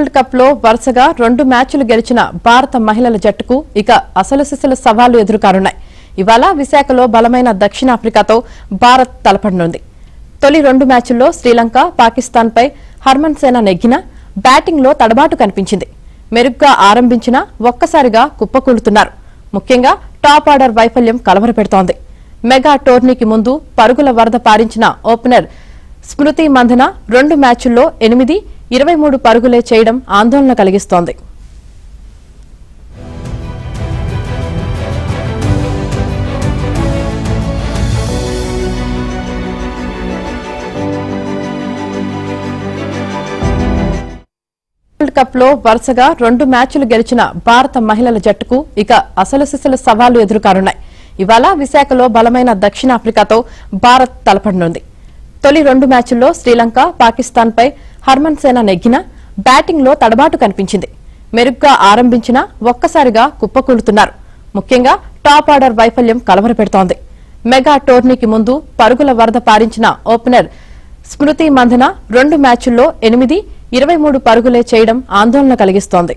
World cup లో వరుసగా 2 మ్యాచ్లు గెలిచిన భారత మహిళల జట్టుకు ఇక అసలు సిసలు సవాళ్లు ఎదురుకానున్నాయి. ఇవాళ విశాఖలో బలమైన దక్షిణాఫ్రికాతో భారత్ తలపడనుంది. తొలి 2 మ్యాచ్ల్లో శ్రీలంక, పాకిస్తాన్ పై హర్మన్ సేన నెగ్గినా బ్యాటింగ్ లో తడబాటు కనిపించింది. మెరుగ్గా ఆరంభించినా ఒక్కసారిగా కుప్పకూలుతున్నారు. ముఖ్యంగా టాప్ ఆర్డర్ వైఫల్యం కలవరపెడుతోంది. మెగా టోర్నీకి ముందు పరుగుల వరద పారించిన ఓపెనర్ స్మృతి మంధన 2 మ్యాచ్ల్లో 8, 23 పరుగులే చేయడం ఆందోళన కలిగిస్తోంది. వరల్డ్ కప్ లో వరుసగా 2 మ్యాచ్లు గెలిచిన భారత మహిళల జట్టుకు ఇక అసలు సిసలు సవాళ్లు ఎదురుకానున్నాయి. ఇవాళ విశాఖలో బలమైన దక్షిణాఫ్రికాతో భారత్ తలపడనుంది. తొలి 2 మ్యాచ్ల్లో శ్రీలంక, పాకిస్తాన్ పై హర్మన్ సేన నెగ్గినా బ్యాటింగ్ లో తడబాటు కనిపించింది. మెరుగ్గా ఆరంభించినా ఒక్కసారిగా కుప్పకూలుతున్నారు. ముఖ్యంగా టాప్ ఆర్డర్ వైఫల్యం కలవరపెడుతోంది. మెగా టోర్నీకి ముందు పరుగుల వరద పారించిన ఓపెనర్ స్మృతి మంధన 2 మ్యాచ్ల్లో 8, 23 పరుగులే చేయడం ఆందోళన కలిగిస్తోంది.